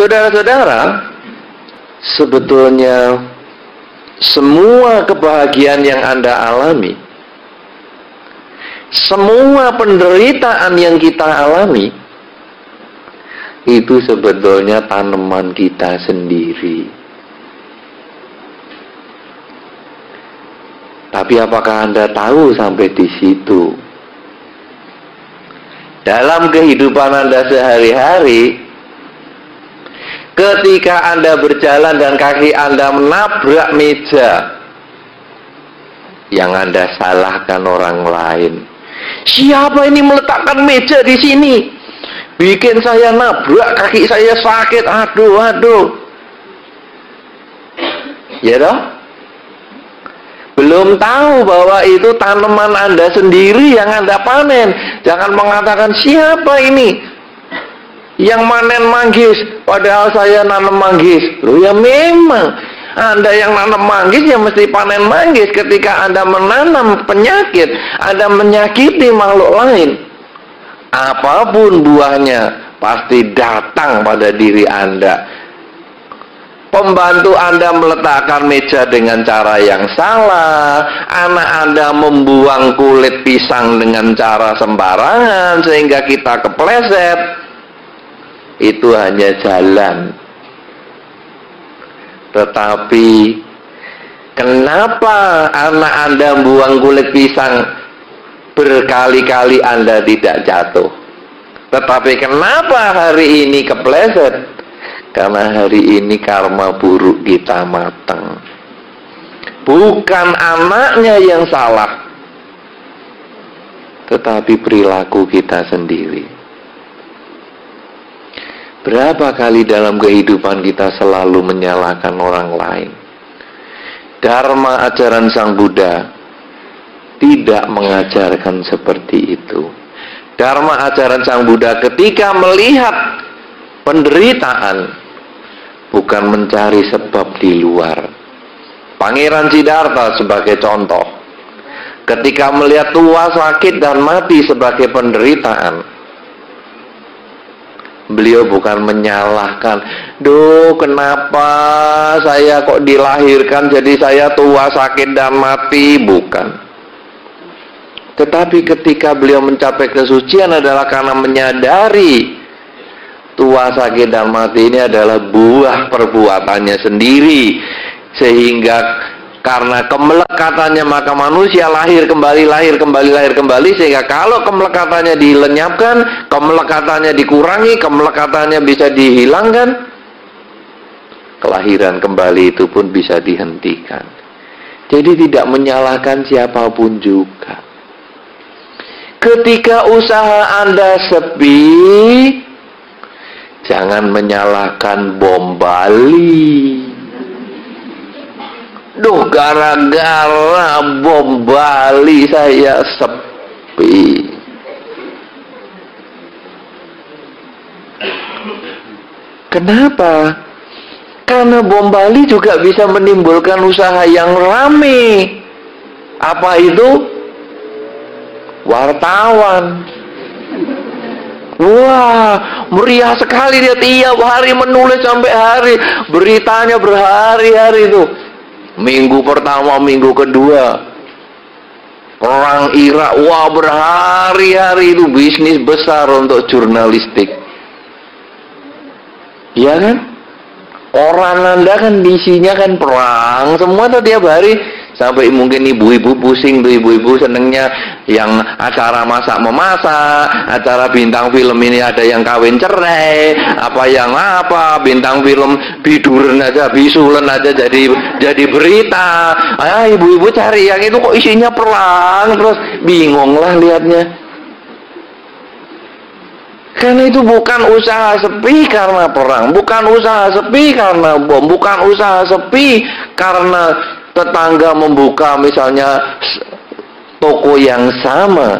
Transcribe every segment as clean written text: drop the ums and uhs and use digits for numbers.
Saudara-saudara, sebetulnya semua kebahagiaan yang Anda alami, semua penderitaan yang kita alami, itu sebetulnya tanaman kita sendiri. Tapi apakah Anda tahu sampai di situ? Dalam kehidupan Anda sehari-hari, ketika Anda berjalan dan kaki Anda menabrak meja, yang Anda salahkan orang lain. Siapa ini meletakkan meja di sini? Bikin saya nabrak, kaki saya sakit. Aduh. Ya toh? Belum tahu bahwa itu tanaman Anda sendiri yang Anda panen. Jangan mengatakan siapa ini yang manen manggis, padahal saya nanam manggis. Loh ya memang Anda yang nanam manggis ya mesti panen manggis. Ketika Anda menanam penyakit, Anda menyakiti makhluk lain, apapun buahnya pasti datang pada diri Anda. Pembantu Anda meletakkan meja dengan cara yang salah, anak Anda membuang kulit pisang dengan cara sembarangan sehingga kita kepleset. Itu hanya jalan. Tetapi kenapa anak Anda buang kulit pisang berkali-kali Anda tidak jatuh? Tetapi kenapa hari ini kepleset? Karena hari ini karma buruk kita matang. Bukan anaknya yang salah, tetapi perilaku kita sendiri. Berapa kali dalam kehidupan kita selalu menyalahkan orang lain? Dharma ajaran Sang Buddha tidak mengajarkan seperti itu. Dharma ajaran Sang Buddha ketika melihat penderitaan, bukan mencari sebab di luar. Pangeran Siddhartha sebagai contoh, ketika melihat tua sakit dan mati sebagai penderitaan, beliau bukan menyalahkan, "Duh, kenapa saya kok dilahirkan jadi saya tua sakit dan mati?" Bukan. Tetapi ketika beliau mencapai kesucian adalah karena menyadari tua sakit dan mati ini adalah buah perbuatannya sendiri, sehingga karena kemelekatannya maka manusia lahir kembali, sehingga kalau kemelekatannya dilenyapkan, kemelekatannya dikurangi, kemelekatannya bisa dihilangkan, kelahiran kembali itu pun bisa dihentikan. Jadi tidak menyalahkan siapapun juga. Ketika usaha Anda sepi, jangan menyalahkan bom Bali. Duh, gara-gara bom Bali saya sepi. Kenapa? Karena bom Bali juga bisa menimbulkan usaha yang rame. Apa itu? Wartawan. Wah, meriah sekali dia tiap hari menulis sampai hari. Beritanya berhari-hari itu. Minggu pertama, minggu kedua. Perang Irak, wah berhari-hari itu bisnis besar untuk jurnalistik. Iya kan? Orang Anda kan isinya kan perang. Semua tuh tiap hari. Sampai mungkin ibu-ibu pusing tuh, ibu-ibu senengnya yang acara masak-memasak, acara bintang film ini ada yang kawin cerai, bintang film biduran aja, bisulan aja jadi berita. Ibu-ibu cari yang itu kok isinya perang, terus bingung lah lihatnya. Karena itu bukan usaha sepi karena perang, bukan usaha sepi karena bom, bukan usaha sepi karena tetangga membuka misalnya toko yang sama.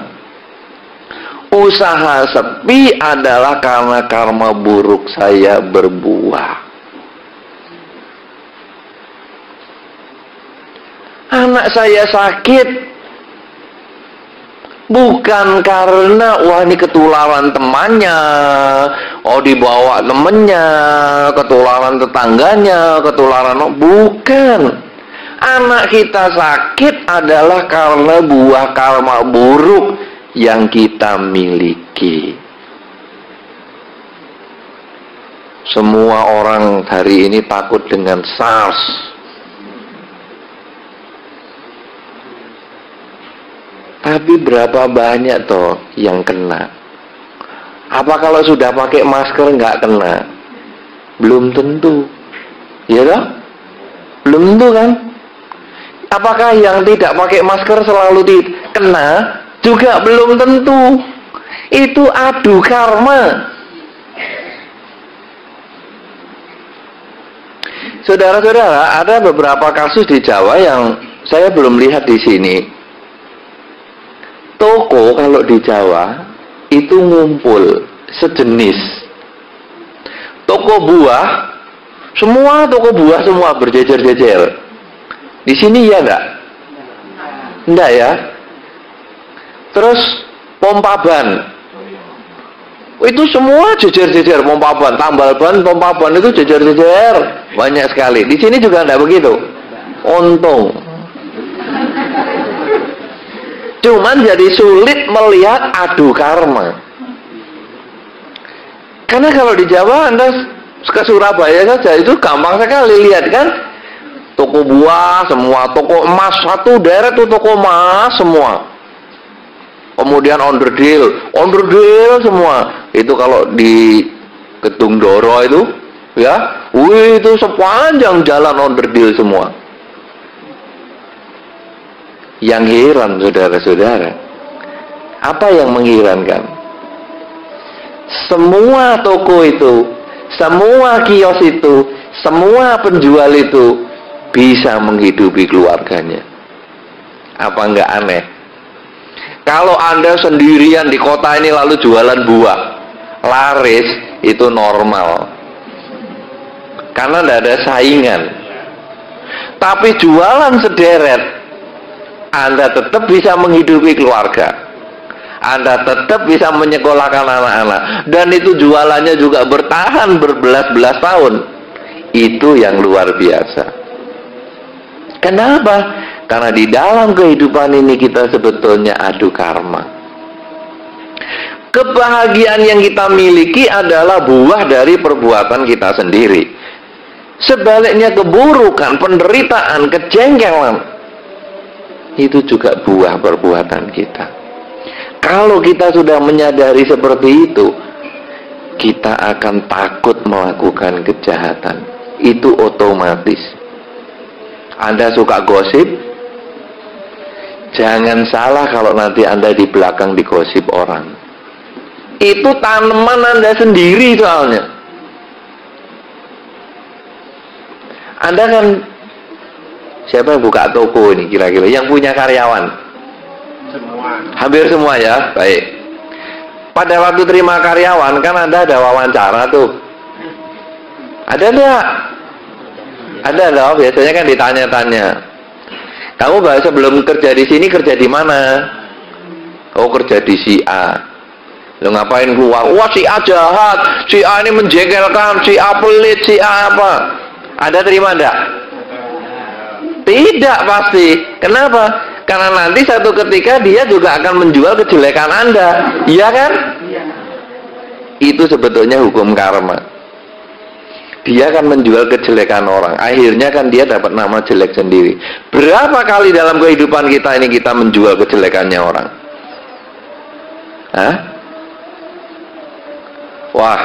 Usaha sepi adalah karena karma buruk saya berbuah. Anak saya sakit, Bukan karena wah ini ketularan temannya, oh dibawa temennya, ketularan tetangganya, ketularan, bukan. Anak kita sakit adalah karena buah karma buruk yang kita miliki. Semua orang hari ini takut dengan SARS. Tapi berapa banyak toh yang kena? Apa kalau sudah pakai masker nggak kena? Belum tentu, ya toh? Belum tentu kan? Apakah yang tidak pakai masker selalu kena? Juga belum tentu. Itu adu karma. Saudara-saudara, ada beberapa kasus di Jawa yang saya belum lihat di sini. Toko kalau di Jawa itu ngumpul sejenis. Toko buah, semua toko buah semua berjejer-jejer. Di sini ya enggak? Enggak ya? Terus pompa ban. Itu semua jejer-jejer pompa ban, tambal ban, pompa ban itu jejer-jejer. Banyak sekali. Di sini juga enggak begitu. Untung. Cuman jadi sulit melihat adu karma. Karena kalau di Jawa Anda ke Surabaya saja itu gampang sekali lihat kan. Toko buah semua, toko emas satu daerah itu toko emas semua. Kemudian onderdil semua. Itu kalau di Gedung Doro itu ya, itu sepanjang jalan onderdil semua. Yang heran saudara-saudara, apa yang mengherankan? Semua toko itu, semua kios itu, semua penjual itu bisa menghidupi keluarganya. Apa enggak aneh? Kalau Anda sendirian di kota ini lalu jualan buah, laris, itu normal. Karena tidak ada saingan. Tapi jualan sederet, Anda tetap bisa menghidupi keluarga. Anda tetap bisa menyekolahkan anak-anak. Dan itu jualannya juga bertahan berbelas-belas tahun. Itu yang luar biasa. Kenapa? Karena di dalam kehidupan ini kita sebetulnya adu karma. Kebahagiaan yang kita miliki adalah buah dari perbuatan kita sendiri. Sebaliknya keburukan, penderitaan, kejengkelan, itu juga buah perbuatan kita. Kalau kita sudah menyadari seperti itu, kita akan takut melakukan kejahatan. Itu otomatis. Anda suka gosip? Jangan salah kalau nanti Anda di belakang digosip orang. Itu tanaman Anda sendiri soalnya. Anda kan, siapa yang buka toko ini kira-kira? Yang punya karyawan? Semua. Hampir semua ya, baik. Pada waktu terima karyawan kan Anda ada wawancara tuh. Ada enggak? Ada loh, biasanya kan ditanya-tanya. Kamu sebelum kerja di sini kerja di mana? Oh, kerja di si A. Lo ngapain keluar? Wah, si A jahat, si A ini menjengkelkan, si A pelit, si A apa? Ada terima enggak? Tidak pasti. Kenapa? Karena nanti satu ketika dia juga akan menjual kejelekan Anda. Iya kan? Itu sebetulnya hukum karma. Dia akan menjual kejelekan orang. Akhirnya kan dia dapat nama jelek sendiri. Berapa kali dalam kehidupan kita ini kita menjual kejelekannya orang? Hah? Wah,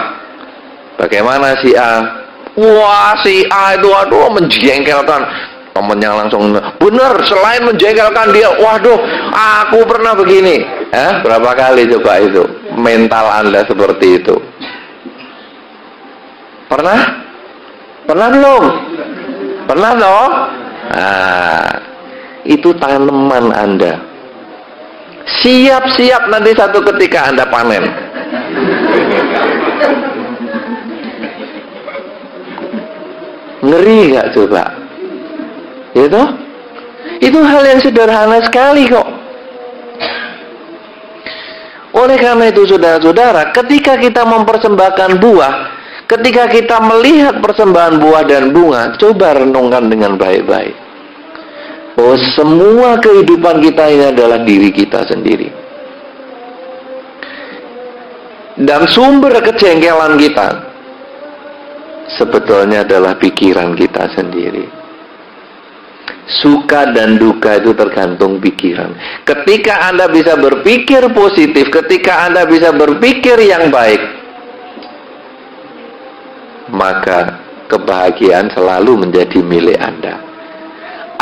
bagaimana si A? Wah, si A itu aduh menjengkelkan. Temennya langsung bener, selain menjengkelkan dia, waduh, aku pernah begini. Berapa kali coba itu mental Anda seperti itu? Pernah? Pernah belum? Pernah toh? Nah, itu tanaman Anda. Siap-siap nanti satu ketika Anda panen. Ngeri gak coba? Itu hal yang sederhana sekali kok. Oleh karena itu saudara-saudara, ketika kita mempersembahkan buah, ketika kita melihat persembahan buah dan bunga, coba renungkan dengan baik-baik. Oh, semua kehidupan kita ini adalah diri kita sendiri. Dan sumber kejengkelan kita sebetulnya adalah pikiran kita sendiri. Suka dan duka itu tergantung pikiran. Ketika Anda bisa berpikir positif, ketika Anda bisa berpikir yang baik, maka kebahagiaan selalu menjadi milik Anda.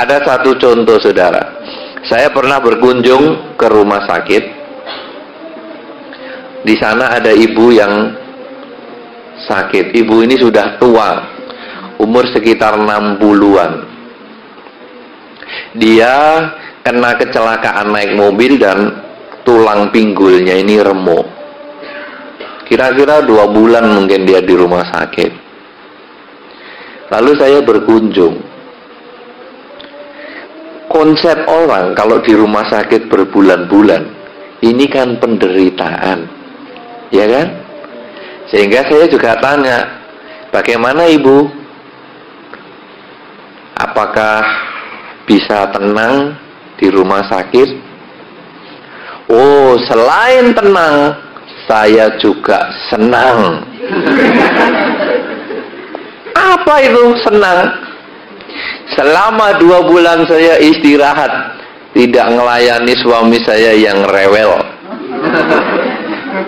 Ada satu contoh saudara. Saya pernah berkunjung ke rumah sakit. Di sana ada ibu yang sakit. Ibu ini sudah tua, umur sekitar 60-an. Dia kena kecelakaan naik mobil dan tulang pinggulnya ini remuk. Kira-kira 2 bulan mungkin dia di rumah sakit. Lalu saya berkunjung. Konsep orang kalau di rumah sakit berbulan-bulan, ini kan penderitaan, ya kan? Sehingga saya juga tanya, bagaimana ibu? Apakah bisa tenang di rumah sakit? Oh, selain tenang, saya juga senang. Apa itu senang? Selama 2 bulan saya istirahat, tidak melayani suami saya yang rewel.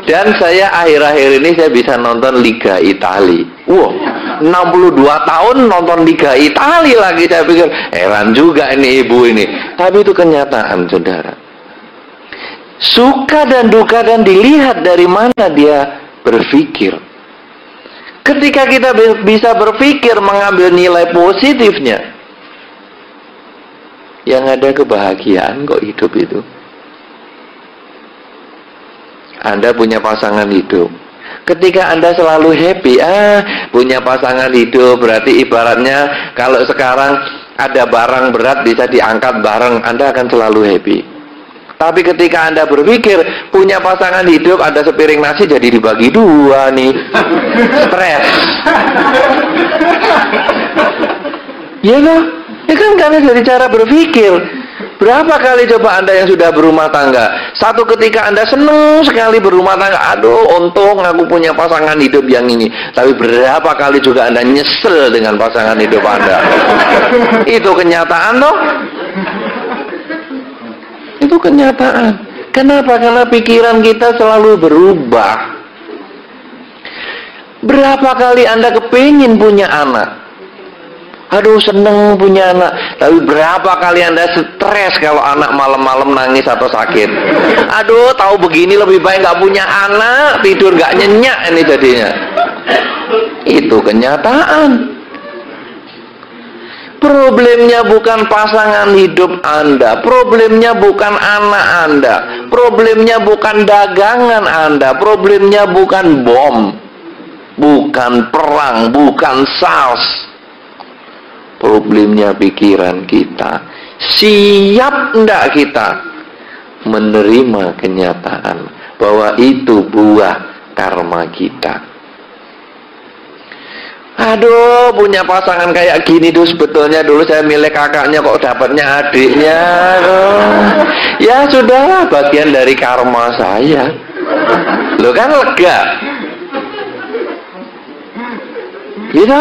Dan saya akhir-akhir ini saya bisa nonton Liga Italia. Wow, 62 tahun nonton Liga Italia lagi. Saya pikir, heran juga ini ibu ini. Tapi itu kenyataan saudara. Suka dan duka dan dilihat dari mana dia berpikir. Ketika kita bisa berpikir mengambil nilai positifnya, yang ada kebahagiaan kok hidup itu. Anda punya pasangan hidup. Ketika Anda selalu happy, punya pasangan hidup, berarti ibaratnya kalau sekarang ada barang berat bisa diangkat bareng, Anda akan selalu happy. Tapi ketika Anda berpikir punya pasangan hidup, ada sepiring nasi jadi dibagi 2 nih, stres. Ya kan? Ya kan karena dari cara berpikir. Berapa kali coba Anda yang sudah berumah tangga, satu ketika Anda senang sekali berumah tangga, aduh untung aku punya pasangan hidup yang ini. Tapi berapa kali juga Anda nyesel dengan pasangan hidup Anda. Itu kenyataan toh. Itu kenyataan. Kenapa? Karena pikiran kita selalu berubah. Berapa kali Anda kepingin punya anak, aduh seneng punya anak. Tapi berapa kali Anda stres kalau anak malam-malam nangis atau sakit. Aduh tahu begini lebih baik gak punya anak, tidur gak nyenyak ini jadinya. Itu kenyataan. Problemnya bukan pasangan hidup Anda, problemnya bukan anak Anda, problemnya bukan dagangan Anda, problemnya bukan bom, bukan perang, bukan SARS. Problemnya pikiran kita. Siap enggak kita menerima kenyataan bahwa itu buah karma kita? Aduh, punya pasangan kayak gini tuh sebetulnya dulu saya milih kakaknya kok dapatnya adiknya. Ya sudahlah, bagian dari karma saya. Lo kan lega. Gitu.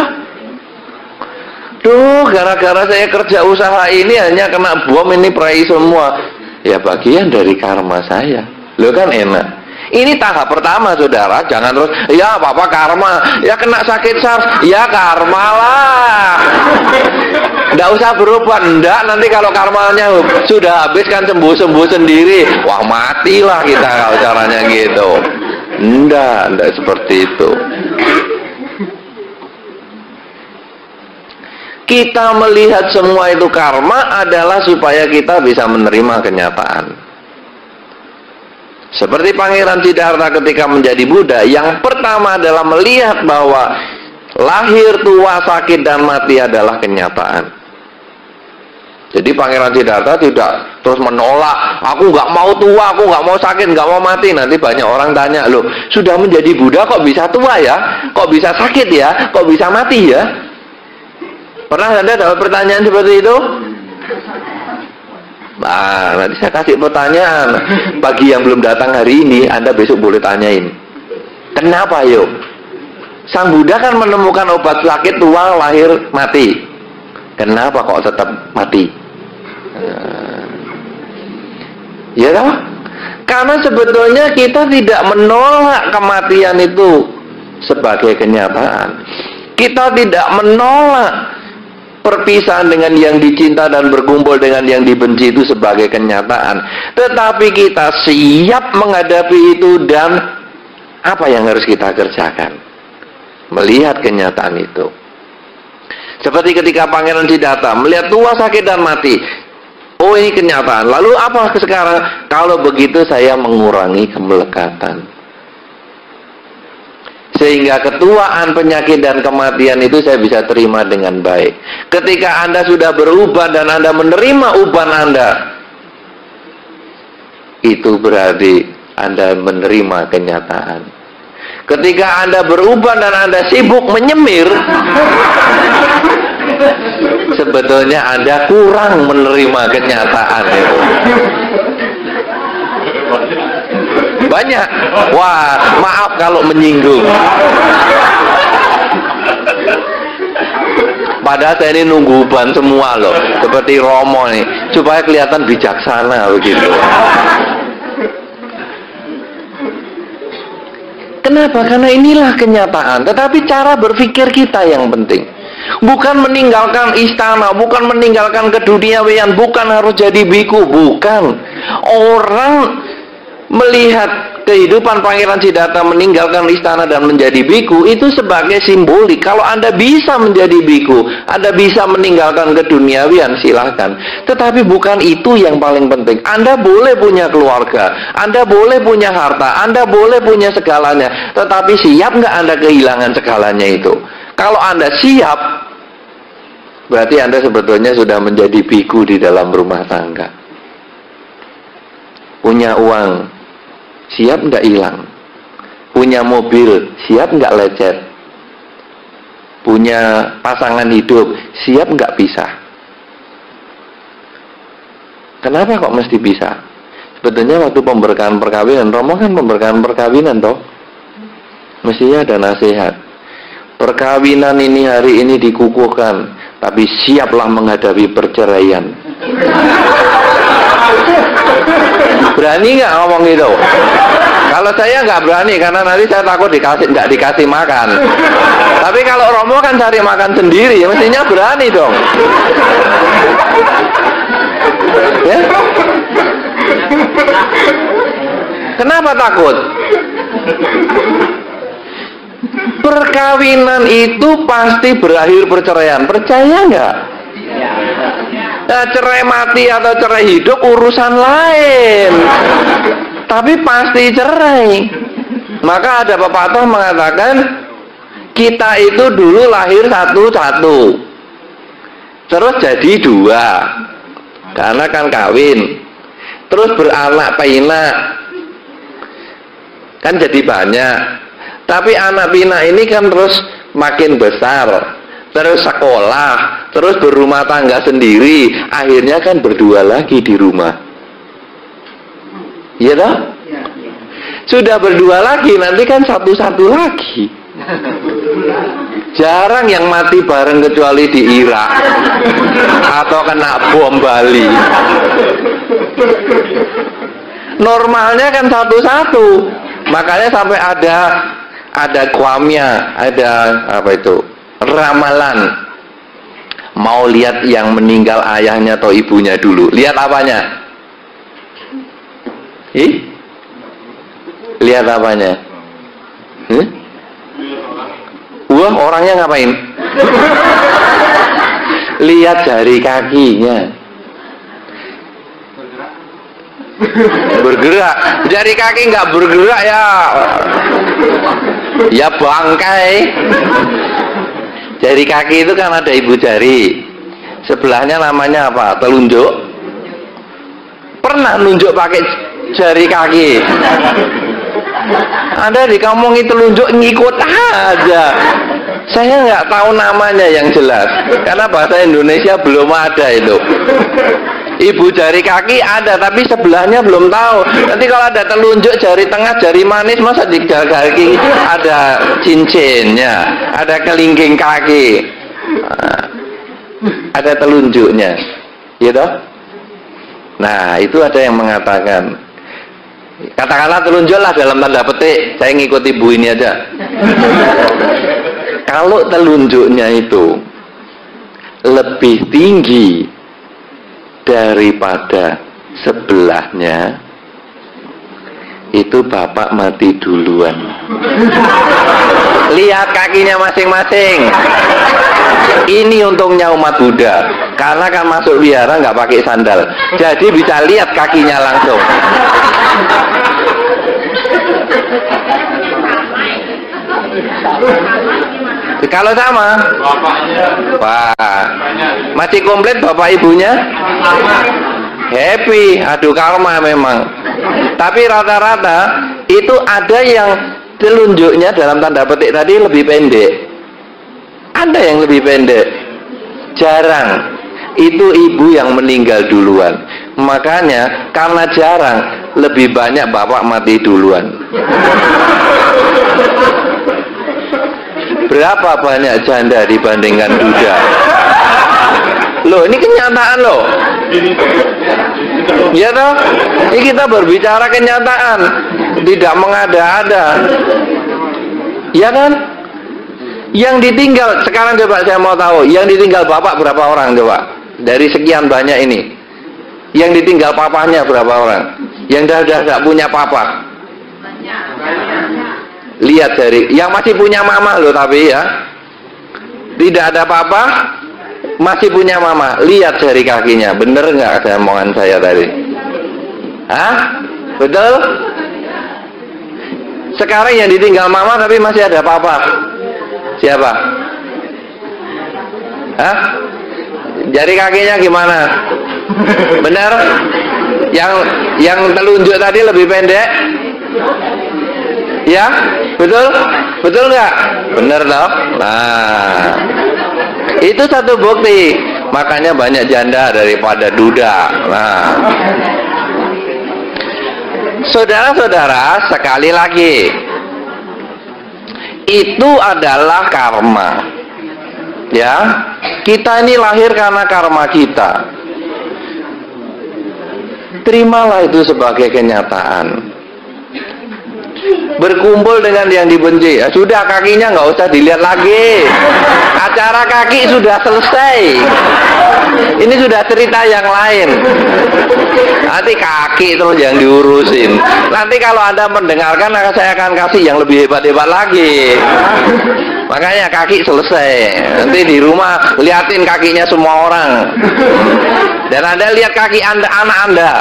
Duh, gara-gara saya kerja usaha ini hanya kena bom ini perai semua. Ya bagian dari karma saya. Lo kan enak. Ini tahap pertama saudara. Jangan terus, ya apa-apa karma. Ya kena sakit SARS, ya karma lah. Nggak usah berubah. Nggak, nanti kalau karmanya sudah habis kan sembuh-sembuh sendiri. Wah matilah kita kalau caranya gitu. Nggak seperti itu. Kita melihat semua itu karma adalah supaya kita bisa menerima kenyataan. Seperti Pangeran Siddhartha ketika menjadi Buddha, yang pertama adalah melihat bahwa lahir, tua, sakit, dan mati adalah kenyataan. Jadi Pangeran Siddhartha tidak terus menolak, aku nggak mau tua, aku nggak mau sakit, nggak mau mati. Nanti banyak orang tanya, loh sudah menjadi Buddha kok bisa tua ya, kok bisa sakit ya, kok bisa mati ya? Pernah Anda dapat pertanyaan seperti itu? Nah, nanti saya kasih pertanyaan. Bagi yang belum datang hari ini, Anda besok boleh tanyain. Kenapa yuk? Sang Buddha kan menemukan obat sakit, tua, lahir, mati. Kenapa kok tetap mati? Ya toh? Karena sebetulnya kita tidak menolak kematian itu sebagai kenyataan. Kita tidak menolak perpisahan dengan yang dicinta dan berkumpul dengan yang dibenci itu sebagai kenyataan. Tetapi kita siap menghadapi itu, dan apa yang harus kita kerjakan? Melihat kenyataan itu. Seperti ketika Pangeran Siddhartha melihat tua, sakit, dan mati. Oh, ini kenyataan. Lalu apa sekarang? Kalau begitu saya mengurangi kemelekatan. Sehingga ketuaan, penyakit, dan kematian itu saya bisa terima dengan baik. Ketika Anda sudah berubah dan Anda menerima uban Anda, itu berarti Anda menerima kenyataan. Ketika Anda berubah dan Anda sibuk menyemir, sebetulnya Anda kurang menerima kenyataan itu. Banyak. Wah, maaf kalau menyinggung. Padahal saya ini nunggu uban semua loh, seperti Romo nih, supaya kelihatan bijaksana begitu. Kenapa? Karena inilah kenyataan. Tetapi cara berpikir kita yang penting. Bukan meninggalkan istana, bukan meninggalkan keduniawian, bukan harus jadi biku, bukan. Orang melihat kehidupan Pangeran Siddhartha meninggalkan istana dan menjadi biku itu sebagai simbolik. Kalau Anda bisa menjadi biku, Anda bisa meninggalkan keduniawian, silahkan. Tetapi bukan itu yang paling penting. Anda boleh punya keluarga, Anda boleh punya harta, Anda boleh punya segalanya. Tetapi siap nggak Anda kehilangan segalanya itu? Kalau Anda siap, berarti Anda sebetulnya sudah menjadi biku di dalam rumah tangga. Punya uang, siap nggak hilang? Punya mobil, siap nggak lecet? Punya pasangan hidup, siap nggak pisah? Kenapa kok mesti pisah? Sebetulnya waktu pemberkahan perkawinan, Romo kan pemberkahan perkawinan toh, mestinya ada nasihat. Perkawinan ini hari ini dikukuhkan, tapi siaplah menghadapi perceraian. Berani nggak ngomong gitu? Kalau saya nggak berani, karena nanti saya takut nggak dikasih makan. Tapi kalau Romo kan cari makan sendiri, mestinya berani dong. Ya? Kenapa takut? Perkawinan itu pasti berakhir perceraian. Percaya nggak? Nah, cerai mati atau cerai hidup urusan lain, tapi pasti cerai. Maka ada pepatah mengatakan, kita itu dulu lahir satu-satu, terus jadi dua, karena kan kawin, terus beranak pinak, kan jadi banyak. Tapi anak pinak ini kan terus makin besar, terus sekolah, terus berumah tangga sendiri, akhirnya kan berdua lagi di rumah. Iya toh? Sudah berdua lagi, nanti kan satu-satu lagi. Jarang yang mati bareng kecuali di Irak atau kena bom Bali. Normalnya kan satu-satu. Makanya sampai ada kuamnya, ada apa itu? Ramalan. Mau lihat yang meninggal ayahnya atau ibunya dulu. Lihat apanya? Lihat apanya? Wah, orangnya ngapain? Lihat jari kakinya. Bergerak. Jari kaki nggak bergerak ya bangkai. Jari kaki itu kan ada ibu jari. Sebelahnya namanya apa? Telunjuk. Pernah nunjuk pakai jari kaki? Anda dikamongi telunjuk ngikut aja. Saya nggak tahu namanya yang jelas, karena bahasa Indonesia belum ada itu. Ibu jari kaki ada, tapi sebelahnya belum tahu. Nanti kalau ada telunjuk jari tengah, jari manis, masa di jari kaki ada cincinnya, ada kelingking kaki, ada telunjuknya, gitu. Nah, itu ada yang mengatakan, katakanlah telunjuklah dalam tanda petik, saya ngikut ibu ini aja. Kalau telunjuknya itu lebih tinggi daripada sebelahnya, itu bapak mati duluan. Lihat kakinya masing-masing. Ini untungnya umat Buddha, karena kan masuk wihara nggak pakai sandal, jadi bisa lihat kakinya langsung. Kalau sama, wah, masih komplit bapak ibunya, happy, adu karma memang. Tapi rata-rata itu ada yang telunjuknya dalam tanda petik tadi lebih pendek, ada yang lebih pendek, jarang. Itu ibu yang meninggal duluan. Makanya karena jarang, lebih banyak bapak mati duluan. Berapa banyak janda dibandingkan duda? Loh, ini kenyataan loh. Ya toh? Ini kita berbicara kenyataan, tidak mengada-ada. Ya kan? Yang ditinggal, sekarang coba saya mau tahu, yang ditinggal bapak berapa orang coba? Dari sekian banyak ini, yang ditinggal papanya berapa orang? Yang dah tidak punya papa? Lihat dari yang masih punya mama loh, tapi ya tidak ada papa, masih punya mama. Lihat dari kakinya, bener nggak ada omongan saya tadi? Hah? Betul? Sekarang yang ditinggal mama tapi masih ada papa, siapa? Hah? Jari kakinya gimana? Bener? Yang telunjuk tadi lebih pendek? Ya, betul? Betul nggak? Bener toh? Nah, itu satu bukti. Makanya banyak janda daripada duda. Nah, saudara-saudara, sekali lagi, itu adalah karma. Ya, kita ini lahir karena karma kita. Terimalah itu sebagai kenyataan. Berkumpul dengan yang dibenci, ya sudah, kakinya nggak usah dilihat lagi, acara kaki sudah selesai, ini sudah cerita yang lain. Nanti kaki terus yang diurusin. Nanti kalau Anda mendengarkan, saya akan kasih yang lebih hebat-hebat lagi. Makanya kaki selesai, nanti di rumah liatin kakinya semua orang, dan Anda lihat kaki Anda, anak Anda,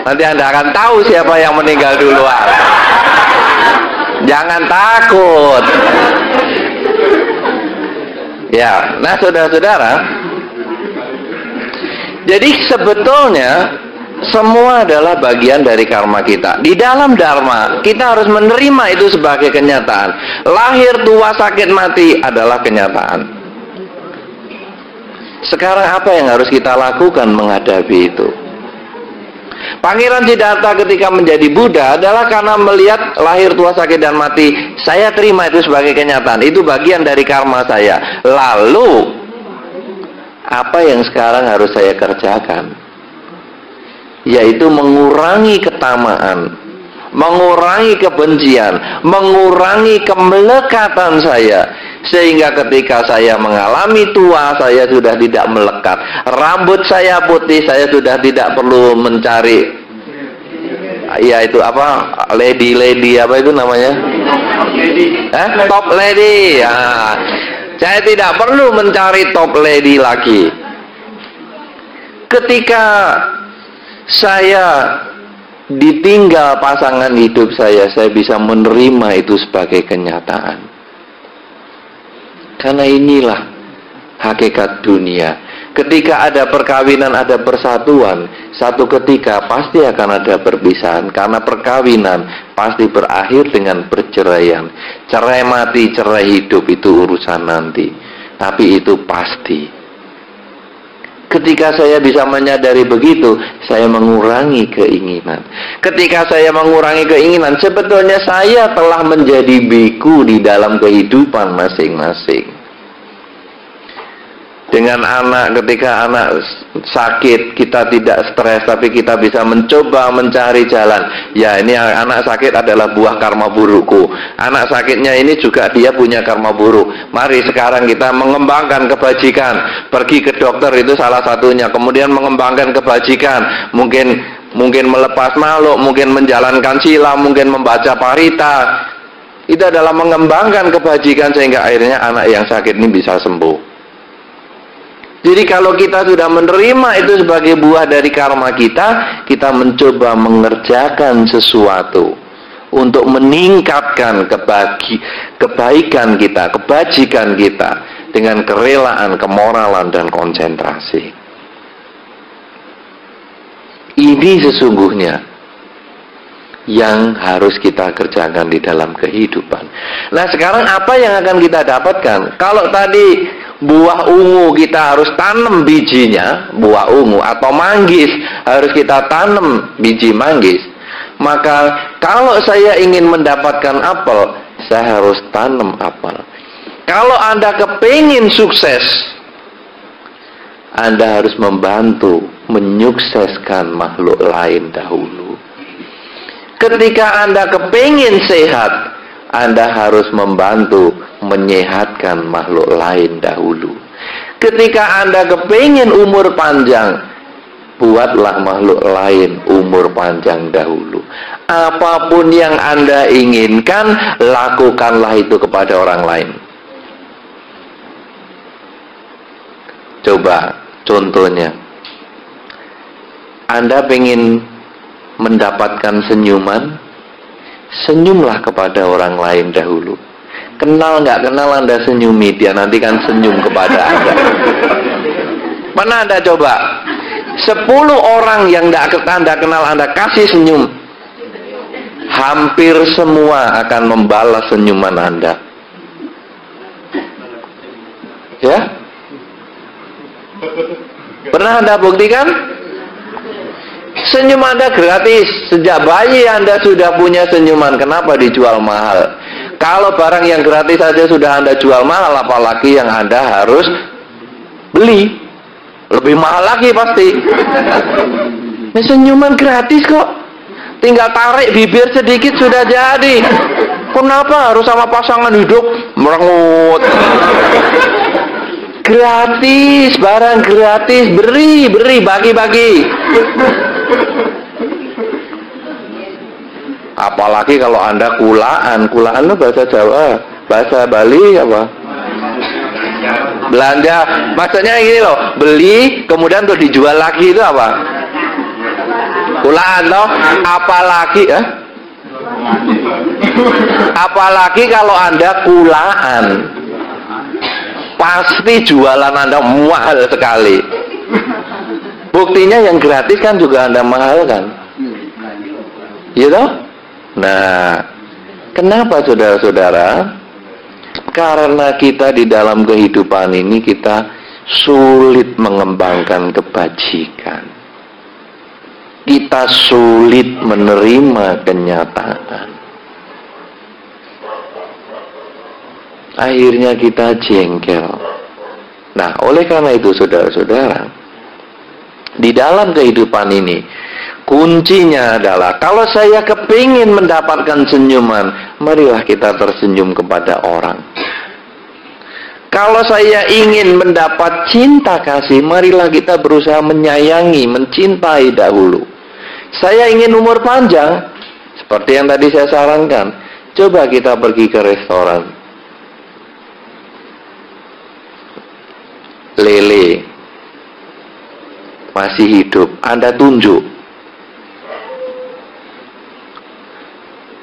nanti Anda akan tahu siapa yang meninggal duluan. Jangan takut. Ya, nah saudara-saudara, jadi sebetulnya semua adalah bagian dari karma kita. Di dalam dharma, kita harus menerima itu sebagai kenyataan. Lahir, tua, sakit, mati adalah kenyataan. Sekarang apa yang harus kita lakukan menghadapi itu? Pangeran Siddhartha ketika menjadi Buddha adalah karena melihat lahir, tua, sakit, dan mati. Saya terima itu sebagai kenyataan. Itu bagian dari karma saya. Lalu, apa yang sekarang harus saya kerjakan? Yaitu mengurangi ketamaan, mengurangi kebencian, mengurangi kemelekatan saya, sehingga ketika saya mengalami tua, saya sudah tidak melekat. Rambut saya putih, saya sudah tidak perlu mencari, ya itu apa, lady apa itu namanya, top lady. Ya, saya tidak perlu mencari top lady lagi. Ketika saya ditinggal pasangan hidup saya bisa menerima itu sebagai kenyataan. Karena inilah hakikat dunia. Ketika ada perkawinan, ada persatuan, satu ketika pasti akan ada perpisahan. Karena perkawinan pasti berakhir dengan perceraian. Cerai mati, cerai hidup itu urusan nanti. Tapi itu pasti. Ketika saya bisa menyadari begitu, saya mengurangi keinginan. Ketika saya mengurangi keinginan, sebetulnya saya telah menjadi biku di dalam kehidupan masing-masing. Dengan anak, ketika anak sakit, kita tidak stres, tapi kita bisa mencoba mencari jalan. Ya, ini anak sakit adalah buah karma burukku. Anak sakitnya ini juga dia punya karma buruk. Mari sekarang kita mengembangkan kebajikan. Pergi ke dokter itu salah satunya. Kemudian mengembangkan kebajikan. Mungkin melepas makhluk, mungkin menjalankan sila, mungkin membaca parita. Itu adalah mengembangkan kebajikan sehingga akhirnya anak yang sakit ini bisa sembuh. Jadi kalau kita sudah menerima itu sebagai buah dari karma kita, kita mencoba mengerjakan sesuatu untuk meningkatkan kebaikan kita, kebajikan kita dengan kerelaan, kemoralan, dan konsentrasi. Ini sesungguhnya yang harus kita kerjakan di dalam kehidupan. Nah, sekarang apa yang akan kita dapatkan? Kalau tadi buah ungu kita harus tanam bijinya, buah ungu atau manggis harus kita tanam biji manggis. Maka kalau saya ingin mendapatkan apel, saya harus tanam apel. Kalau Anda kepingin sukses, Anda harus membantu menyukseskan makhluk lain dahulu. Ketika Anda kepingin sehat, Anda harus membantu menyehatkan makhluk lain dahulu. Ketika Anda kepingin umur panjang, buatlah makhluk lain umur panjang dahulu. Apapun yang Anda inginkan, lakukanlah itu kepada orang lain. Coba contohnya, Anda ingin mendapatkan senyuman, senyumlah kepada orang lain dahulu. Kenal nggak kenal Anda senyumi, dia nanti kan senyum kepada Anda. Pernah Anda coba 10 orang yang Anda kenal Anda kasih senyum, hampir semua akan membalas senyuman Anda. Ya? Pernah Anda buktikan? Senyum Anda gratis. Sejak bayi Anda sudah punya senyuman. Kenapa dijual mahal? Kalau barang yang gratis saja sudah Anda jual mahal, apalagi yang Anda harus beli. Lebih mahal lagi pasti. Ini senyuman gratis kok. Tinggal tarik bibir sedikit sudah jadi. Kenapa harus sama pasangan hidup merengut? Gratis, barang gratis, beri, bagi-bagi. Apalagi kalau Anda kulaan itu bahasa Jawa, bahasa Bali apa? Belanja, maksudnya gini loh, beli kemudian untuk dijual lagi itu apa? Kulaan loh, apalagi apalagi kalau Anda kulaan, pasti jualan Anda mahal sekali. Buktinya yang gratis kan juga Anda mahal kan? Gitu? Nah, kenapa saudara-saudara? Karena kita di dalam kehidupan ini kita sulit mengembangkan kebajikan. Kita sulit menerima kenyataan. Akhirnya kita jengkel. Nah, oleh karena itu saudara-saudara, di dalam kehidupan ini kuncinya adalah kalau saya kepingin mendapatkan senyuman, marilah kita tersenyum kepada orang. Kalau saya ingin mendapat cinta kasih, marilah kita berusaha menyayangi, mencintai dahulu. Saya ingin umur panjang, seperti yang tadi saya sarankan, coba kita pergi ke restoran. Lele masih hidup, Anda tunjuk.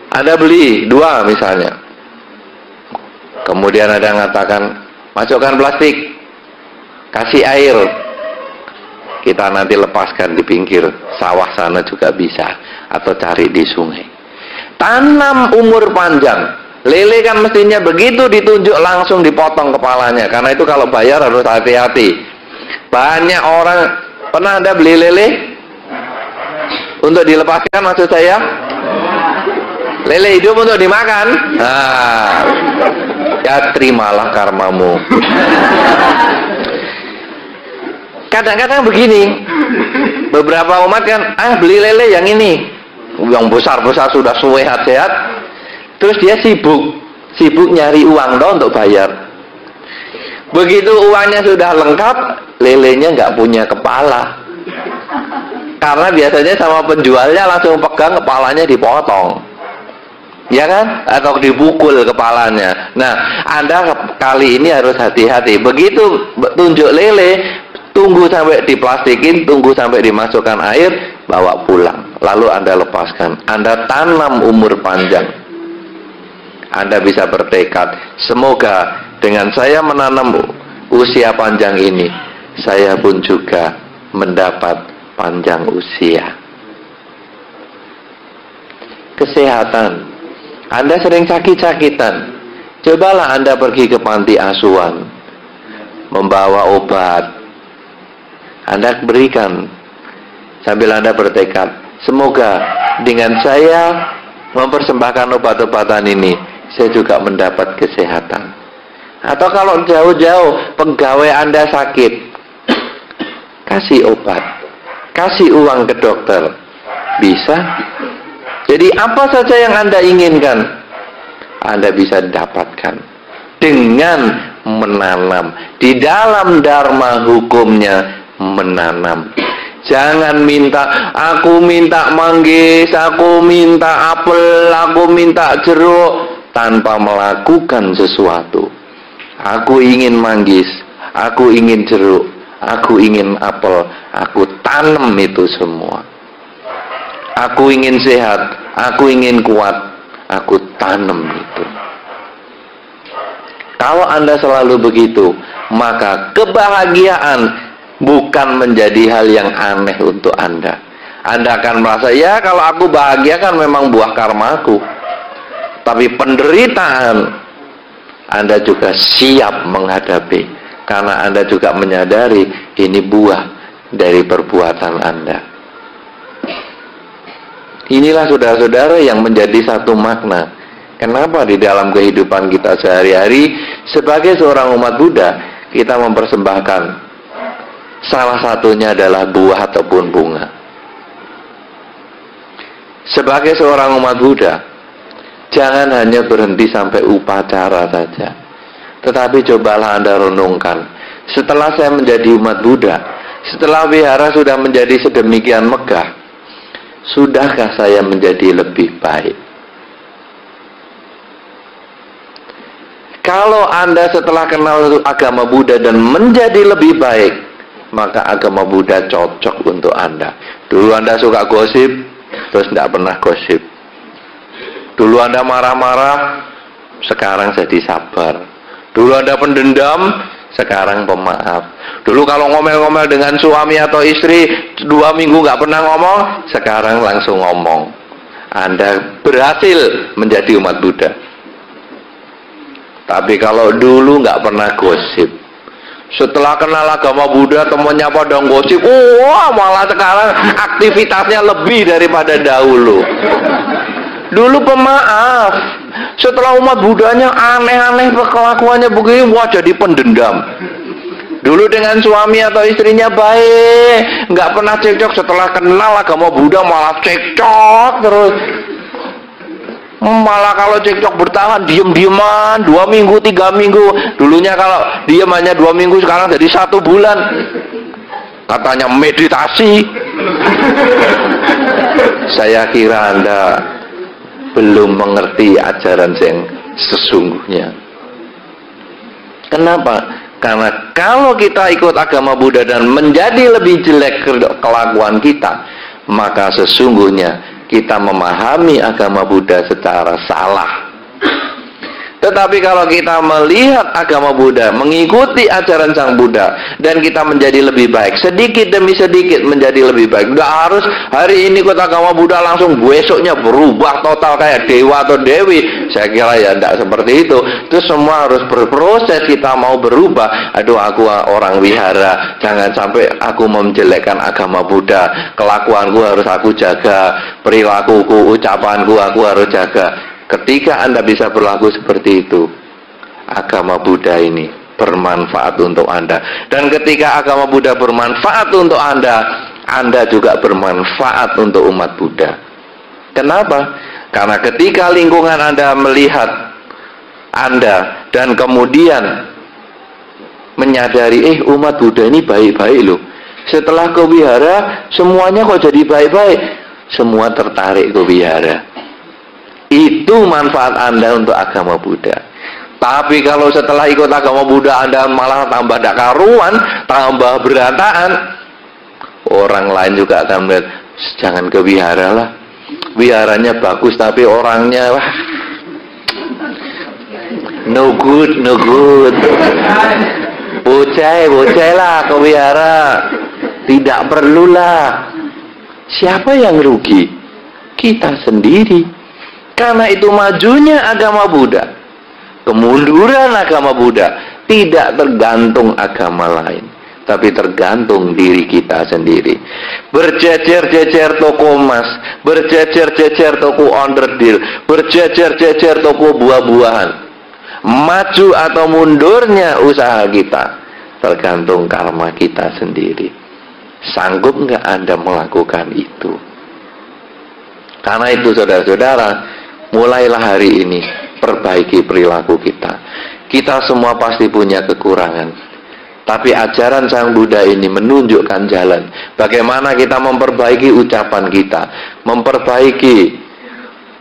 Anda beli 2 misalnya. Kemudian ada yang mengatakan, masukkan plastik, kasih air, kita nanti lepaskan di pinggir sawah sana juga bisa, atau cari di sungai. Tanam umur panjang. Lele kan mestinya begitu ditunjuk langsung dipotong kepalanya, karena itu kalau bayar harus hati-hati. Banyak orang, pernah Anda beli lele untuk dilepaskan, maksud saya lele hidup untuk dimakan. Nah, ya terimalah karmamu. Kadang-kadang begini, beberapa umat kan, beli lele yang ini, yang besar-besar sudah sehat-sehat, terus dia sibuk nyari uang dong untuk bayar. Begitu uangnya sudah lengkap, lelenya nggak punya kepala, karena biasanya sama penjualnya langsung pegang kepalanya dipotong, ya kan? Atau dipukul kepalanya. Nah, Anda kali ini harus hati-hati. Begitu tunjuk lele, tunggu sampai diplastikin, tunggu sampai dimasukkan air, bawa pulang, lalu Anda lepaskan. Anda tanam umur panjang. Anda bisa bertekad, semoga dengan saya menanam usia panjang ini, saya pun juga mendapat panjang usia. Kesehatan. Anda sering sakit-sakitan, cobalah Anda pergi ke panti asuhan, membawa obat, Anda berikan, sambil Anda bertekad, semoga dengan saya mempersembahkan obat-obatan ini, saya juga mendapat kesehatan. Atau kalau jauh-jauh pegawai Anda sakit, kasih obat, kasih uang ke dokter, bisa. Jadi apa saja yang Anda inginkan, Anda bisa dapatkan dengan menanam. Di dalam dharma hukumnya menanam. Jangan minta, aku minta manggis, aku minta apel, aku minta jeruk, tanpa melakukan sesuatu. Aku ingin manggis, aku ingin jeruk, aku ingin apel, aku tanam itu semua. Aku ingin sehat, aku ingin kuat, aku tanam itu. Kalau Anda selalu begitu, maka kebahagiaan bukan menjadi hal yang aneh untuk Anda. Anda akan merasa, ya kalau aku bahagia kan memang buah karmaku. Tapi penderitaan Anda juga siap menghadapi, karena Anda juga menyadari ini buah dari perbuatan Anda. Inilah saudara-saudara yang menjadi satu makna. Kenapa di dalam kehidupan kita sehari-hari sebagai seorang umat Buddha, kita mempersembahkan salah satunya adalah buah ataupun bunga. Sebagai seorang umat Buddha, jangan hanya berhenti sampai upacara saja, tetapi cobalah Anda renungkan, setelah saya menjadi umat Buddha, setelah wihara sudah menjadi sedemikian megah, sudahkah saya menjadi lebih baik? Kalau Anda setelah kenal agama Buddha dan menjadi lebih baik, maka agama Buddha cocok untuk Anda. Dulu Anda suka gosip, terus tidak pernah gosip. Dulu Anda marah-marah, sekarang jadi sabar. Dulu Anda pendendam, sekarang pemaaf. Dulu kalau ngomel-ngomel dengan suami atau istri 2 minggu nggak pernah ngomong, sekarang langsung ngomong. Anda berhasil menjadi umat Buddha. Tapi kalau dulu nggak pernah gosip, setelah kenal agama Buddha temannya pada gosip, wah malah sekarang aktivitasnya lebih daripada dahulu. Dulu pemaaf, setelah umat Buddhanya aneh-aneh kelakuannya begini, wah jadi pendendam. Dulu dengan suami atau istrinya baik, nggak pernah cekcok, setelah kenal agama Buddha malah cekcok terus. Malah kalau cekcok bertahan, diem-dieman 2 minggu, 3 minggu. Dulunya kalau diem hanya 2 minggu, sekarang jadi 1 bulan. Katanya meditasi. Saya kira Anda belum mengerti ajaran yang sesungguhnya. Kenapa? Karena kalau kita ikut agama Buddha dan menjadi lebih jelek kelakuan kita, maka sesungguhnya kita memahami agama Buddha secara salah. Tetapi kalau kita melihat agama Buddha, mengikuti ajaran Sang Buddha, dan kita menjadi lebih baik, sedikit demi sedikit menjadi lebih baik. Nggak harus hari ini ikut agama Buddha langsung besoknya berubah total kayak dewa atau dewi. Saya kira ya tidak seperti itu. Itu semua harus berproses. Kita mau berubah. Aduh, aku orang wihara, jangan sampai aku menjelekkan agama Buddha. Kelakuanku harus aku jaga, perilakuku, ucapanku aku harus jaga. Ketika Anda bisa berlaku seperti itu, agama Buddha ini bermanfaat untuk Anda. Dan ketika agama Buddha bermanfaat untuk Anda, Anda juga bermanfaat untuk umat Buddha. Kenapa? Karena ketika lingkungan Anda melihat Anda dan kemudian menyadari, umat Buddha ini baik-baik loh. Setelah ke wihara, semuanya kok jadi baik-baik. Semua tertarik ke wihara. Itu manfaat Anda untuk agama Buddha. Tapi kalau setelah ikut agama Buddha Anda malah tambah tidak karuan, tambah berantakan, orang lain juga akan melihat, jangan ke wihara lah. Wiharanya bagus tapi orangnya wah, no good. Bocah lah ke wihara. Tidak perlulah. Siapa yang rugi? Kita sendiri. Karena itu majunya agama Buddha, kemunduran agama Buddha tidak tergantung agama lain, tapi tergantung diri kita sendiri. Berjejer-jejer toko emas, berjejer-jejer toko onderdil, berjejer-jejer toko buah-buahan. Maju atau mundurnya usaha kita tergantung karma kita sendiri. Sanggup nggak Anda melakukan itu? Karena itu saudara-saudara, mulailah hari ini perbaiki perilaku kita. Kita semua pasti punya kekurangan, tapi ajaran Sang Buddha ini menunjukkan jalan bagaimana kita memperbaiki ucapan kita, memperbaiki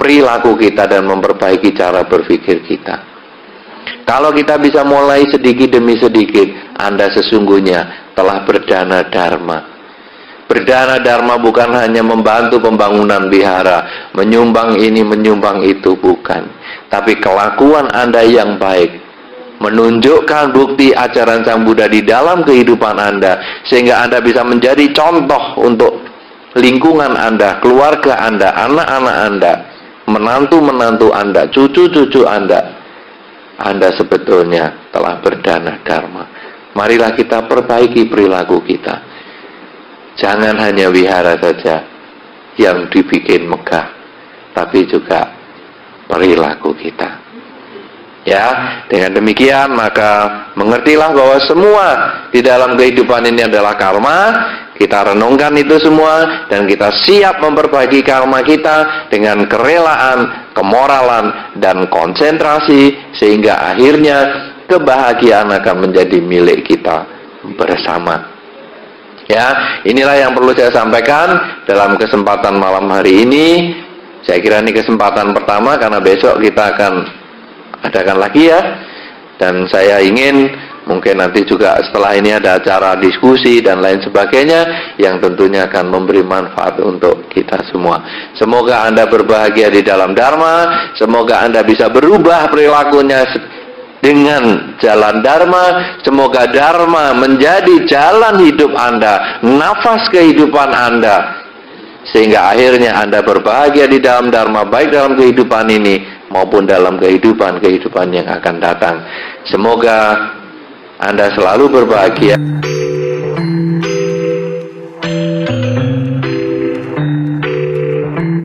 perilaku kita, dan memperbaiki cara berpikir kita. Kalau kita bisa mulai sedikit demi sedikit, Anda sesungguhnya telah berdana dharma. Berdana dharma bukan hanya membantu pembangunan wihara, menyumbang ini, menyumbang itu, bukan. Tapi kelakuan Anda yang baik, menunjukkan bukti ajaran Sang Buddha di dalam kehidupan Anda, sehingga Anda bisa menjadi contoh untuk lingkungan Anda, keluarga Anda, anak-anak Anda, menantu-menantu Anda, cucu-cucu Anda. Anda sebetulnya telah berdana dharma. Marilah kita perbaiki perilaku kita. Jangan hanya wihara saja yang dibikin megah, tapi juga perilaku kita. Ya, dengan demikian maka mengertilah bahwa semua di dalam kehidupan ini adalah karma. Kita renungkan itu semua dan kita siap memperbaiki karma kita dengan kerelaan, kemoralan, dan konsentrasi, sehingga akhirnya kebahagiaan akan menjadi milik kita bersama. Ya, inilah yang perlu saya sampaikan dalam kesempatan malam hari ini. Saya kira ini kesempatan pertama, karena besok kita akan adakan lagi ya. Dan saya ingin mungkin nanti juga setelah ini ada acara diskusi dan lain sebagainya yang tentunya akan memberi manfaat untuk kita semua. Semoga Anda berbahagia di dalam Dharma. Semoga Anda bisa berubah perilakunya dengan jalan Dharma. Semoga Dharma menjadi jalan hidup Anda, nafas kehidupan Anda, sehingga akhirnya Anda berbahagia di dalam Dharma, baik dalam kehidupan ini maupun dalam kehidupan yang akan datang. Semoga Anda selalu berbahagia.